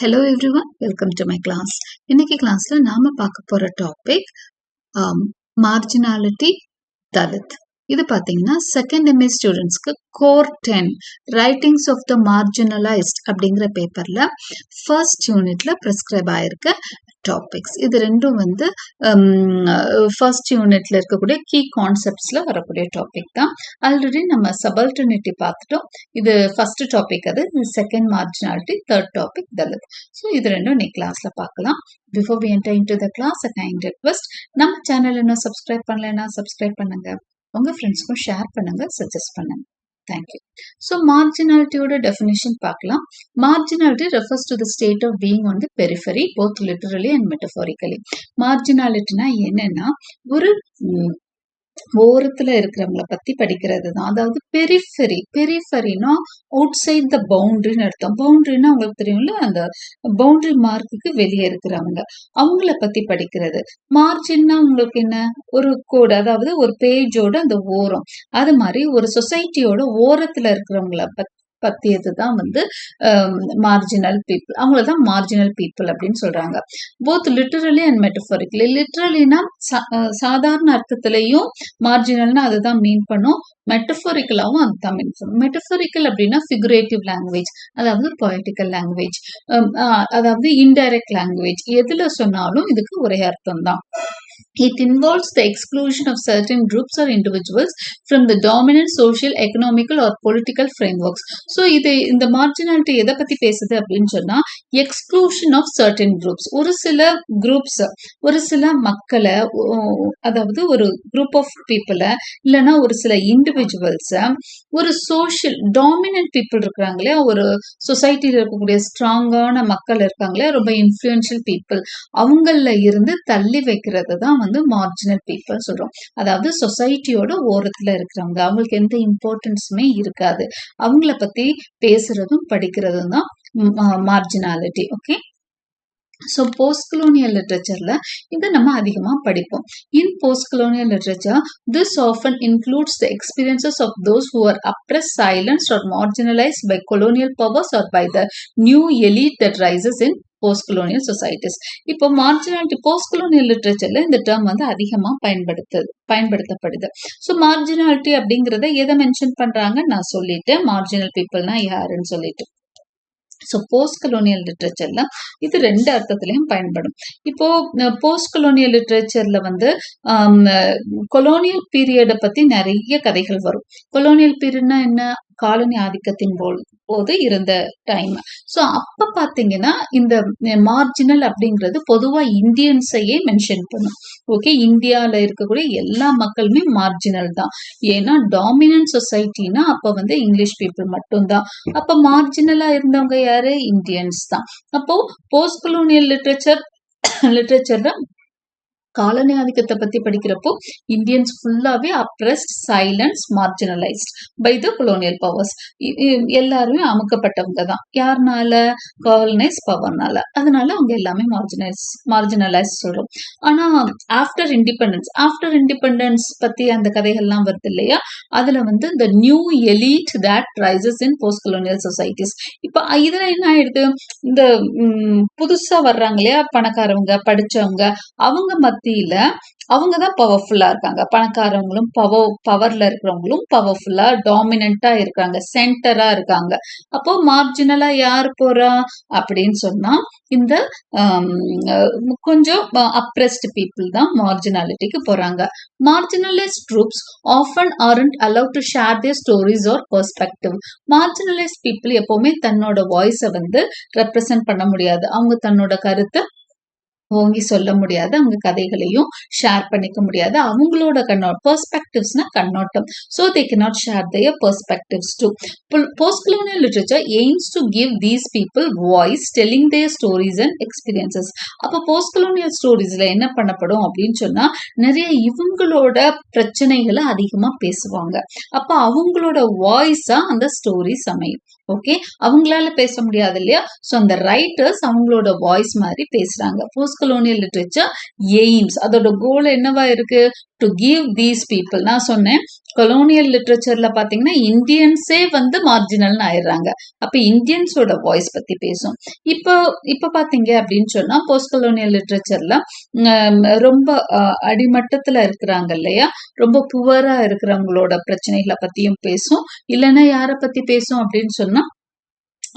Hello everyone, welcome to my class. இன்னைக்கு கிளாஸ்ல நாம பார்க்க போற டாபிக் மார்ஜினாலிட்டி தலித். இது பாத்தீங்கன்னா செகண்ட் எம்ஏ ஸ்டூடெண்ட்ஸ்க்கு core 10 writings of the marginalised அப்படிங்கிற பேப்பர்ல ஃபர்ஸ்ட் யூனிட்ல ப்ரிஸ்கிரைப் ஆயிருக்க டாபிக்ஸ். இது ரெண்டும் வந்து ஃபர்ஸ்ட் யூனிட்ல இருக்கக்கூடிய கீ கான்செப்ட்ஸ்ல வரக்கூடிய டாபிக் தான். ஆல்ரெடி நம்ம சபால்டர்னிட்டி பார்த்துட்டோம். இது ஃபர்ஸ்ட் டாபிக், அது second marginality, third topic Dalit. So இது ரெண்டும் இன்னைக்கு கிளாஸ்ல பார்க்கலாம். Before we enter into the class, a kind request, நம்ம சேனல் இன்னும் சப்ஸ்கிரைப் பண்ணலைன்னா சப்ஸ்கிரைப் பண்ணுங்க, உங்க ஃப்ரெண்ட்ஸ்க்கும் ஷேர் பண்ணுங்க, சஜஸ்ட் பண்ணுங்க. தேங்க்யூ. ஸோ மார்ஜினாலிட்டியோட டெஃபினிஷன் பார்க்கலாம். Marginality refers to the state of being on the periphery, both literally and metaphorically. Marginalityனா என்னன்னா, ஒரு ஓரத்துல இருக்கிறவங்களை பத்தி படிக்கிறது தான். அதாவது பெரிஃபெரினா அவுட் சைட் த பவுண்டரின்னு அர்த்தம். பவுண்டரினா உங்களுக்கு தெரியும்ல, அந்த பவுண்டரி மார்க்குக்கு வெளியே இருக்கிறவங்க, அவங்கள பத்தி படிக்கிறது. மார்ஜின்னா உங்களுக்கு என்ன, ஒரு கோடு, அதாவது ஒரு பேஜோட அந்த ஓரம். அது மாதிரி ஒரு சொசைட்டியோட ஓரத்துல இருக்கிறவங்கள பத்தியது தான் வந்து மார்ஜினல் பீப்புள். அவங்களதான் மார்ஜினல் பீப்புள் அப்படின்னு சொல்றாங்க. Both literally and metaphorically. லிட்டரலினா சாதாரண அர்த்தத்திலையும் மார்ஜினல்னா அதுதான் மீன் பண்ணும், மெட்டஃபரிக்கலாவும் அதுதான் மீன் பண்ணும். மெட்டஃபரிக்கல் அப்படின்னா ஃபிகுரேட்டிவ் லாங்குவேஜ், அதாவது பொயட்டிக்கல் லாங்குவேஜ், அதாவது இன்டைரக்ட் லாங்குவேஜ். எதுல சொன்னாலும் இதுக்கு ஒரே அர்த்தம் தான். It involves the exclusion of certain groups or individuals from the dominant social, economical or political frameworks. So இந்த marginality எதை பத்தி பேசுது அப்படின்னு சொன்னா, exclusion of certain groups. ஒரு சில groups, ஒரு சில மக்களை, அதாவது ஒரு group of people, இல்லைன்னா ஒரு சில individuals, ஒரு social dominant people இருக்கிறாங்களே, ஒரு சொசைட்டில இருக்கக்கூடிய ஸ்ட்ராங்கான மக்கள் இருக்காங்களே, ரொம்ப influential people, அவங்கள இருந்து தள்ளி வைக்கிறது தான் வந்து மார்ஜினல் பீப்புள் சொல்றோம். அதாவது சொசைட்டியோட ஓரத்துல இருக்கிறவங்க, அவங்களுக்கு எந்த இம்பார்ட்டன்ஸுமே இருக்காது, அவங்கள பத்தி பேசுறதும் படிக்கிறதும் தான் marginality. Okay. So post colonial லிட்ரேச்சர்ல இதை நம்ம அதிகமா படிப்போம். In post colonial literature, this often includes the experiences of those who are oppressed, silenced or marginalised by colonial powers or by the new elite that rises in post colonial societies. இப்போ marginality post colonial லிட்ரேச்சர்ல இந்த term வந்து அதிகமா பயன்படுத்தப்படுது. So மார்ஜினாலிட்டி அப்படிங்கறத எதை mention பண்றாங்க நான் சொல்லிட்டேன், marginal பீப்புள்னா யாருன்னு சொல்லிட்டு. ஸோ போஸ்ட் கொலோனியல் லிட்ரேச்சர்ல இது ரெண்டு அர்த்தத்திலையும் பயன்படும். இப்போ போஸ்ட் கொலோனியல் லிட்ரேச்சர்ல வந்து கொலோனியல் பீரியடை பத்தி நிறைய கதைகள் வரும். கொலோனியல் பீரியட்னா என்ன, காலனி ஆதிக்கத்தின் போது இருந்த டைம். ஸோ அப்ப பாத்தீங்கன்னா இந்த மார்ஜினல் அப்படிங்கிறது பொதுவா இந்தியன்ஸையே மென்ஷன் பண்ணும். ஓகே, இந்தியால இருக்கக்கூடிய எல்லா மக்களுமே மார்ஜினல் தான். ஏன்னா டாமினன்ட் சொசைட்டினா அப்ப வந்து இங்கிலீஷ் பீப்புள் மட்டும்தான். அப்ப மார்ஜினலா இருந்தவங்க யாரு, இந்தியன்ஸ் தான். அப்போ போஸ்ட் கொலோனியல் லிட்ரேச்சர்ல காலனி ஆதிக்கத்தை பத்தி படிக்கிறப்போ இந்தியன்ஸ் ஃபுல்லாவே oppressed, silenced, marginalised by the colonial powers. எல்லாருமே அமுக்கப்பட்டவங்க தான். யாருனால, காலனைஸ் பவர்னால. அதனால அவங்க எல்லாமே மார்ஜினலைஸ் சொல்றோம். ஆனா ஆஃப்டர் இண்டிபெண்டன்ஸ் பத்தி அந்த கதைகள்லாம் வருது இல்லையா, அதுல வந்து இந்த new elite that rises in post colonial societies. இப்ப இதுல என்ன ஆயிடுது, இந்த புதுசா வர்றாங்க இல்லையா பணக்காரவங்க, படிச்சவங்க, அவங்க அவங்கதான் பவர்ஃபுல்லா இருக்காங்க. பணக்காரவங்களும் பவர்ல இருக்கிறவங்களும் பவர்ஃபுல்லா டாமினண்டா இருக்காங்க, சென்டரா இருக்காங்க. அப்போ மார்ஜினலா யார் போறா அப்படின்னு சொன்னா, இந்த கொஞ்சம் அப்ரெஸ்ட் பீப்புள் தான் மார்ஜினாலிட்டிக்கு போறாங்க. Marginalised groups often aren't allowed to share their stories or perspective. Marginalised people எப்பவுமே தன்னோட வாய்ஸை வந்து ரெப்ரசன்ட் பண்ண முடியாது. அவங்க தன்னோட கருத்தை ஓங்கி சொல்ல முடியாது, அவங்க கதைகளையும் ஷேர் பண்ணிக்க முடியாது. அவங்களோட பெர்ஸ்பெக்டிவ்ஸ்னா கண்ணோட்டம். So they cannot share their perspectives too. Post-colonial literature aims to give these people voice, telling their stories and experiences. அப்போ post-colonial ஸ்டோரிஸ்ல என்ன பண்ணப்படும் அப்படின்னு சொன்னா, நிறைய இவங்களோட பிரச்சனைகளை அதிகமா பேசுவாங்க. அப்ப அவங்களோட வாய்ஸா அந்த ஸ்டோரிஸ் அமையும். ஓகே, அவங்களால பேச முடியாது இல்லையா, ஸோ அந்த ரைட்டர்ஸ் அவங்களோட வாய்ஸ் மாதிரி பேசுறாங்க. போஸ்ட் கொலோனியல் லிட்ரேச்சர் எய்ம்ஸ், அதோட கோல் என்னவா இருக்கு, டு கிவ் தீஸ் பீப்புள். நான் சொன்னேன் கொலோனியல் லிட்ரேச்சர்ல பாத்தீங்கன்னா இந்தியன்ஸே வந்து மார்ஜினல்னு ஆயிடுறாங்க. அப்ப இந்தியன்ஸோட வாய்ஸ் பத்தி பேசும். இப்போ பாத்தீங்க அப்படின்னு சொன்னா போஸ்ட் கொலோனியல் லிட்ரேச்சர்ல ரொம்ப அடிமட்டத்துல இருக்கிறாங்க இல்லையா, ரொம்ப புவரா இருக்கிறவங்களோட பிரச்சனைகளை பத்தியும் பேசும். இல்லைன்னா யாரை பத்தி பேசும் அப்படின்னு சொன்னா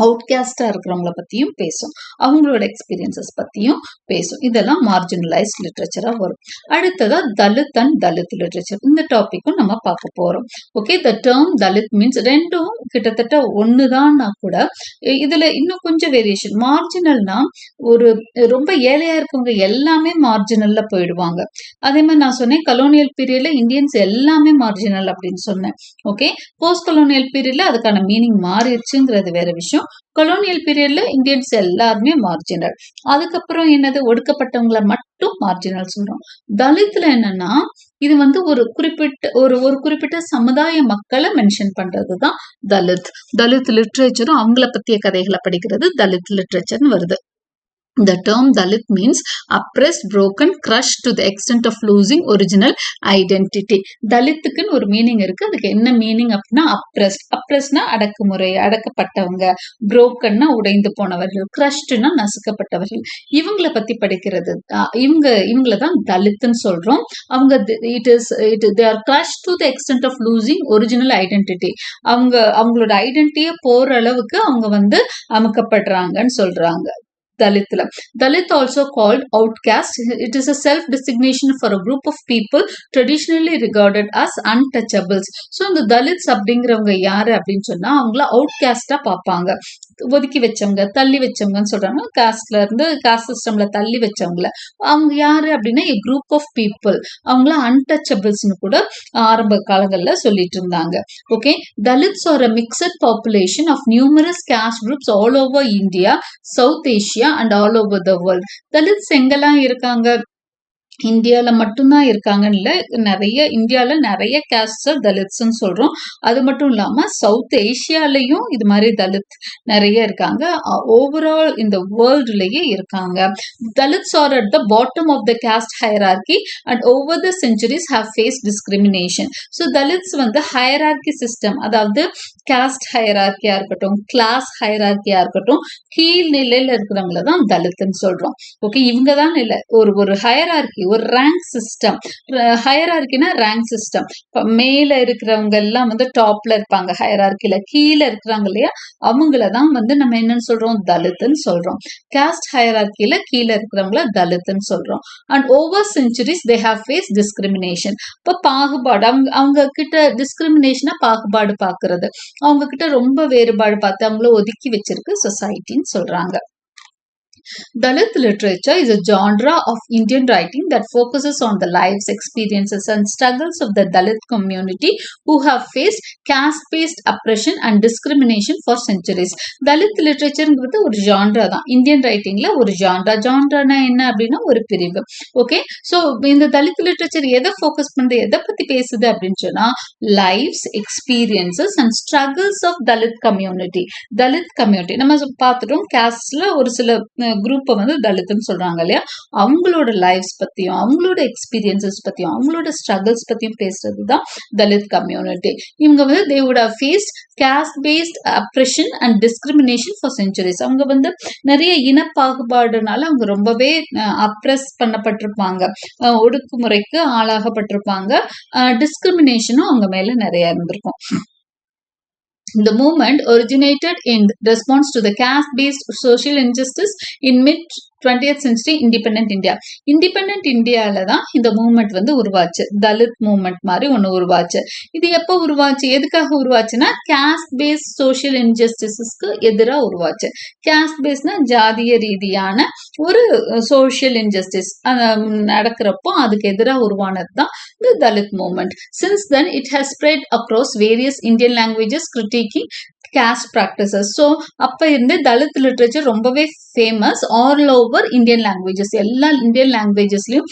அவுட்காஸ்டா இருக்கிறவங்கள பத்தியும் பேசும், அவங்களோட எக்ஸ்பீரியன்சஸ் பத்தியும் பேசும். இதெல்லாம் மார்ஜினலைஸ்ட் லிட்ரேச்சரா வரும். அடுத்ததா தலித் அண்ட் தலித் லிட்ரேச்சர், இந்த டாபிக்கும் நம்ம பார்க்க போறோம். Okay, the term Dalit means ரெண்டும் கிட்டத்தட்ட ஒண்ணுதான்னா கூட இதுல இன்னும் கொஞ்சம் வேரியேஷன். மார்ஜினல்னா ஒரு ரொம்ப ஏழையா இருக்கவங்க எல்லாமே மார்ஜினல்ல போயிடுவாங்க. அதே மாதிரி நான் சொன்னேன் கலோனியல் பீரியட்ல இந்தியன்ஸ் எல்லாமே மார்ஜினல் அப்படின்னு சொன்னேன். ஓகே, போஸ்ட் கொலோனியல் பீரியட்ல அதுக்கான மீனிங் மாறிடுச்சுங்கிறது வேற விஷயம். கொலோனியல் பீரியட்ல இந்தியன்ஸ் எல்லாருமே மார்ஜினல். அதுக்கப்புறம் என்னது, ஒடுக்கப்பட்டவங்களை மட்டும் மார்ஜினல் சொல்றோம். தலித்ல என்னன்னா இது வந்து ஒரு குறிப்பிட்ட சமுதாய மக்களை மென்ஷன் பண்றதுதான் தலித். தலித் லிட்ரேச்சரும் அவங்கள பத்திய கதைகளை படிக்கிறது தலித் லிட்ரேச்சர்னு வருது. The term Dalit means oppressed, broken, crushed to the extent of losing original identity. தலித்துக்குன்னு ஒரு மீனிங் இருக்கு. அதுக்கு என்ன மீனிங் அப்படின்னா அப்ரெஸ்ட். அப்ரெஸ்ட்னா அடக்குமுறை, அடக்கப்பட்டவங்க. புரோக்கன்னா உடைந்து போனவர்கள். கிரஷ்ட்னா நசுக்கப்பட்டவர்கள். இவங்களை பத்தி படிக்கிறது. இவங்களை தான் தலித்துன்னு சொல்றோம். அவங்க they are crushed to the extent of losing original identity. அவங்களோட ஐடென்டிட்டியே போற அளவுக்கு அவங்க வந்து அமுக்கப்படுறாங்கன்னு சொல்றாங்க. Dalitla. Dalit also called outcast. It is a self-designation for a group of people traditionally regarded as untouchables. So, இந்த Dalits அப்படிங்கிறவங்க யாரு அப்படின்னு சொன்னா அவங்கள அவுட்காஸ்டா பார்ப்பாங்க. ஒதுக்கி வச்சவங்க, தள்ளி வச்சவங்கன்னு சொல்றாங்க. காஸ்ட்ல இருந்து காஸ்ட் சிஸ்டம்ல தள்ளி வச்சவங்கள அவங்க யாரு அப்படின்னா a group of people. அவங்கள untouchablesனு கூட ஆரம்ப காலங்கள்ல சொல்லிட்டு இருந்தாங்க. Okay, Dalits are a mixed population of numerous caste groups all over India, South Asia and all over the world. Dalits எங்கெல்லாம் இருக்காங்க, இந்தியால மட்டும்தான் இருக்காங்கன்னு இல்ல, இந்தியால நிறைய கேஸ்ட் தலித்ஸ்ன்னு சொல்றோம். அது மட்டும் இல்லாம சவுத் ஏசியாலையும் இது மாதிரி தலித் நிறைய இருக்காங்க. ஓவரால் இந்த வேர்ல்டுலயே இருக்காங்க. Dalits are at the bottom of the caste hierarchy and over the centuries have faced discrimination. ஸோ தலித்ஸ் வந்து ஹையரார்கி சிஸ்டம், அதாவது caste ஹையரார்கியா இருக்கட்டும், கிளாஸ் ஹையரார்கியா இருக்கட்டும், கீழ் நிலையில இருக்கிறவங்கள தான் தலித்ன்னு சொல்றோம். ஓகே, இவங்க தான் இல்ல, ஒரு ஹையரார்கி, ஒரு ரேங்க் சிஸ்டம். ஹையரார்கினா ரேங்க் சிஸ்டம். மேல இருக்கிறவங்க எல்லாம் வந்து டாப்ல இருப்பாங்க ஹையரார்கில, கீழே இருக்கிறாங்க இல்லையா அவங்களதான் வந்து நம்ம என்னன்னு சொல்றோம், தலித்ன்னு சொல்றோம். காஸ்ட் ஹையரார்கில கீழே இருக்கிறவங்கள தலித்ன்னு சொல்றோம். And over centuries they have face discrimination. இப்போ பாகுபாடு, அவங்க கிட்ட டிஸ்கிரிமினேஷனா பாகுபாடு பாக்குறது, அவங்க கிட்ட ரொம்ப வேறுபாடு பார்த்து அவங்கள ஒதுக்கி வச்சிருக்கு சொசைட்டின்னு சொல்றாங்க. Dalit literature is a genre of Indian writing that focuses on the lives, experiences and struggles of the Dalit community who have faced caste-based oppression and discrimination for centuries. Dalit literature ஒரு genre தான், Indian ரைட்டிங்ல ஒரு ஜான்ரானா என்ன அப்படின்னா ஒரு பிரிவு. Okay, so இந்த Dalit literature எதை focus பண்ணுது, எதை பத்தி பேசுது அப்படின்னு சொன்னா lives, experiences and struggles of Dalit community. Dalit community நம்ம பார்த்துட்டோம், காஸ்ட்ல ஒரு சில குரூப்பை வந்து தலித்னு சொல்றாங்க இல்லையா, அவங்களோட லைஃப்ஸ் பத்தியும் அவங்களோட எக்ஸ்பீரியன்சஸ் பத்தியும் அவங்களோட ஸ்ட்ரகிள்ஸ் பத்தியும் பேசுறது தான் தலித் கம்யூனிட்டி. இவங்க வந்து they would have faced caste based oppression and discrimination for centuries. அவங்க வந்து நிறைய இனப்பாகுபாடுனால அவங்க ரொம்பவே அப்ரெஸ் பண்ணப்பட்டிருப்பாங்க, ஒடுக்குமுறைக்கு ஆளாகப்பட்டிருப்பாங்க, டிஸ்கிரிமினேஷனும் அவங்க மேல நிறைய இருந்திருக்கும். The movement originated in response to the caste-based social injustice in mid-20th century independent India. Independent Indiaல தான் இந்த மூவ்மெண்ட் வந்து உருவாச்சு. தலித் மூவ்மெண்ட் மாதிரி ஒன்று உருவாச்சு. இது எப்போ உருவாச்சு, எதுக்காக உருவாச்சுன்னா caste based social injusticesக்கு எதிராக உருவாச்சு. caste basedனா ஜாதிய ரீதியான ஒரு சோஷியல் இன்ஜஸ்டிஸ் நடக்கிறப்போ அதுக்கு எதிராக உருவானது தான் இந்த Dalit movement. Since then it has spread across various Indian languages critiquing caste practices. So அப்ப இருந்து தலித் லிட்ரேச்சர் ரொம்பவே famous all over Indian languages. எல்லா இந்தியன் லாங்குவேஜஸ்லயும்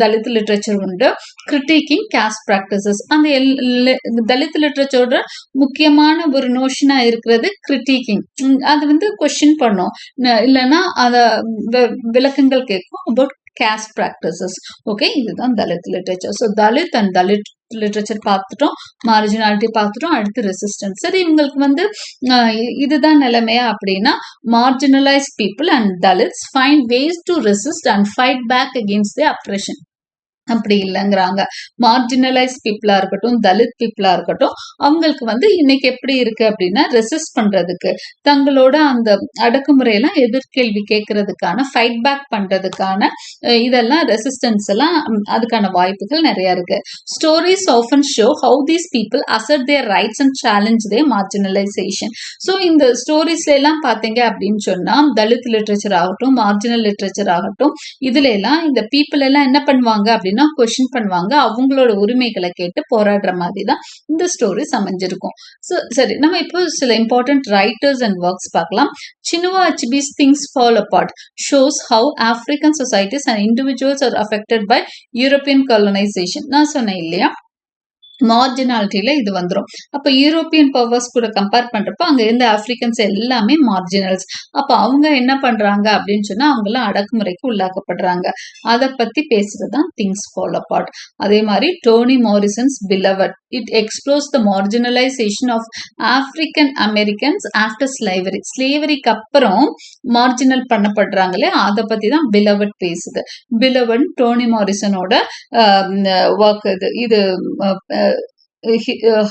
தலித் லிட்ரேச்சர் உண்டு. கிரிட்டிக்கிங் காஸ்ட் ப்ராக்டிசஸ், அந்த தலித் லிட்ரேச்சரோட முக்கியமான ஒரு நோஷனா இருக்கிறது கிரிட்டிக்கிங். அது வந்து கொஸ்டின் பண்ணும், இல்லைன்னா அத விளக்கங்கள் கேட்கும் அபவுட் caste practices. Okay, இதுதான் Dalit literature. So Dalit and Dalit literature பார்த்துட்டோம், மார்ஜினாலிட்டி பார்த்துட்டோம், அடுத்து ரெசிஸ்டன்ஸ். சரி, இவங்களுக்கு வந்து இதுதான் நிலைமையா அப்படின்னா, marginalized people and Dalits find ways to resist and fight back against the oppression. அப்படி இல்லைங்கிறாங்க. மார்ஜினலைஸ் பீப்புளா இருக்கட்டும், தலித் பீப்புளா இருக்கட்டும், அவங்களுக்கு வந்து இன்னைக்கு எப்படி இருக்கு அப்படின்னா, ரெசிஸ்ட் பண்றதுக்கு, தங்களோட அந்த அடக்குமுறையெல்லாம் எதிர்கேள்வி கேட்கறதுக்கான, ஃபைட் பேக் பண்றதுக்கான இதெல்லாம் ரெசிஸ்டன்ஸ் எல்லாம் அதுக்கான வாய்ப்புகள் நிறைய இருக்கு. Stories often show how these people assert their rights and challenge their marginalisation. So இந்த ஸ்டோரிஸ்ல எல்லாம் பாத்தீங்க அப்படின்னு சொன்னா, தலித் லிட்ரேச்சர் ஆகட்டும், மார்ஜினல் லிட்ரேச்சர் ஆகட்டும், இதுல எல்லாம் இந்த பீப்புள் எல்லாம் என்ன பண்ணுவாங்க அப்படின்னா, கொஸ்டின் பண்ணுவாங்க, அவங்களோட உரிமைகளை கேட்டு போராடுற மாதிரி தான் இந்த ஸ்டோரிஸ் அமைஞ்சிருக்கும். சரி, நம்ம இப்போ சில இம்பார்ட்டன்ட் ரைட்டர்ஸ் அண்ட் ஒர்க்ஸ் பார்க்கலாம். Chinua Achebe's Things Fall Apart shows how African societies and individuals are affected by European colonization. நான் சொன்னேன் இல்லையா, மார்ஜினாலிட்டியில இது வந்துடும். அப்ப யூரோப்பியன் பவர்ஸ் கூட கம்பேர் பண்றப்ப அங்க இருந்த ஆப்பிரிக்கன்ஸ் எல்லாமே மார்ஜினல்ஸ். அப்ப அவங்க என்ன பண்றாங்க அப்படின்னு சொன்னா, அவங்க எல்லாம் அடக்குமுறைக்கு உள்ளாக்கப்படுறாங்க. அதை பத்தி பேசுறதுதான் திங்ஸ் ஃபால் அபார்ட். அதே மாதிரி Toni Morrison's Beloved, it explores the marginalisation of African Americans after slavery. ஸ்லேவரிக்கு அப்புறம் மார்ஜினல் பண்ணப்படுறாங்களே, அதை பத்தி தான் பிலவட் பேசுது. பிலவட் டோனி மாரிசனோட ஒர்க். இது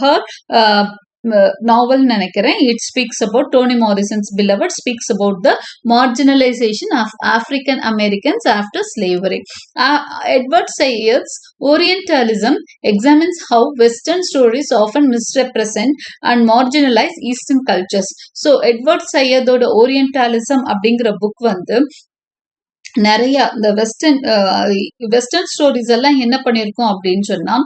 her நாவல் நினைக்கிறேன். It speaks about, Toni Morrison's Beloved speaks about the marginalisation of African Americans after slavery. Edward Said's Orientalism examines how western stories often misrepresent and marginalise eastern cultures. So Edward சையதோட Orientalism அப்படிங்கிற book வந்து நிறைய இந்த western stories எல்லாம் என்ன பண்ணிருக்கோம் அப்படின்னு சொன்னா,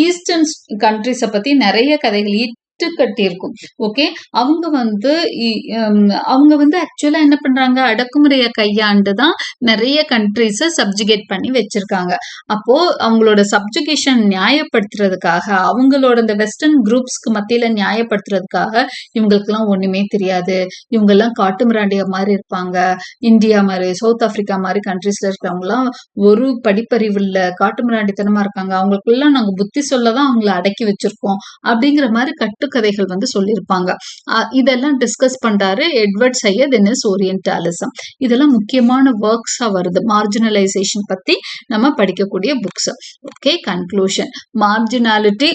ஈஸ்டர்ன் கண்ட்ரிஸை பத்தி நிறைய கதைகள் கட்டியிருக்கும். ஓகே, அவங்க வந்து ஆக்சுவலா என்ன பண்றாங்க, அடக்குமுறையை கையாண்டு தான் நிறைய கண்ட்ரிஸை சப்ஜுகேட் பண்ணி வச்சிருக்காங்க. அப்போ அவங்களோட சப்ஜுகேஷன் நியாயப்படுத்துறதுக்காக, அவங்களோட இந்த வெஸ்டர்ன் குரூப்ஸ்க்கு மத்தியில நியாயப்படுத்துறதுக்காக, இவங்களுக்கு எல்லாம் ஒண்ணுமே தெரியாது, இவங்க எல்லாம் காட்டு மிராண்டிய மாதிரி இருப்பாங்க, இந்தியா மாதிரி சவுத் ஆப்பிரிக்கா மாதிரி கண்ட்ரிஸ்ல இருக்கிறவங்க எல்லாம் ஒரு படிப்பறிவு இல்ல, காட்டு மிராண்டித்தனமா இருக்காங்க, அவங்களுக்குலாம் நாங்க புத்தி சொல்லதான் அவங்களை அடக்கி வச்சிருக்கோம் அப்படிங்கிற மாதிரி கதைகள் வந்து சொல்லியிருப்பாங்க. இதெல்லாம் டிஸ்கஸ் பண்றாரு Edward Said in his Orientalism. இதெல்லாம் முக்கியமான ஒர்க்ஸா வருது. மார்ஜினலைசேஷன் பத்தி நம்ம படிக்கக்கூடிய books. Okay, conclusion. Marginality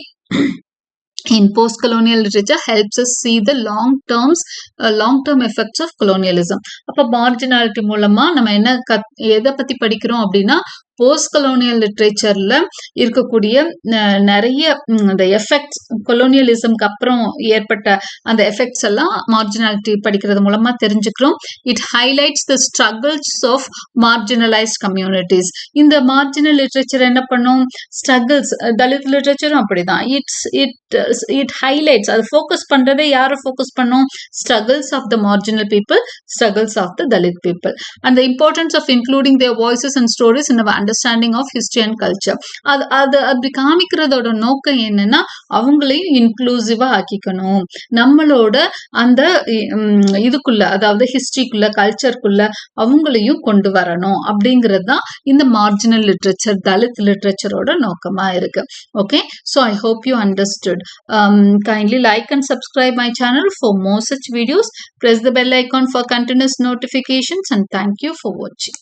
in post-colonial literature helps us see the long-term effects of colonialism. அப்ப மார்ஜினாலிட்டி மூலமா நம்ம எதை பத்தி படிக்கிறோம் அப்படின்னா, போஸ்ட் கலோனியல் லிட்ரேச்சர்ல இருக்கக்கூடிய நிறைய இந்த எஃபெக்ட்ஸ், கொலோனியலிசம்க்கு அப்புறம் ஏற்பட்ட அந்த எஃபெக்ட்ஸ் எல்லாம் மார்ஜினாலிட்டி படிக்கிறது மூலமா தெரிஞ்சுக்கிறோம். It highlights the struggles of marginalised communities. இந்த மார்ஜினல் லிட்ரேச்சர் என்ன பண்ணும், ஸ்ட்ரகிள்ஸ், தலித் லிட்ரேச்சரும் அப்படிதான். இட் ஹைலைட்ஸ், அது ஃபோக்கஸ் பண்றதே யாரை ஃபோக்கஸ் பண்ணும், struggles of the marginal people, struggles of the Dalit people, and the importance of including their voices and stories in our understanding of history and culture. அது அப்படி காமிக்கிறதோட நோக்கம் என்னன்னா, அவங்களையும் இன்க்ளூசிவா ஆக்கிக்கணும், நம்மளோட அந்த இதுக்குள்ள, அதாவது ஹிஸ்டரிக்குள்ள, கல்ச்சருக்குள்ள அவங்களையும் கொண்டு வரணும் அப்படிங்கிறது தான் இந்த மார்ஜினல் லிட்ரேச்சர், தலித் லிட்ரேச்சரோட நோக்கமா இருக்கு. Okay, so I hope you understood. Kindly like and subscribe my channel for more such videos. Press the bell icon for continuous notifications, and thank you for watching.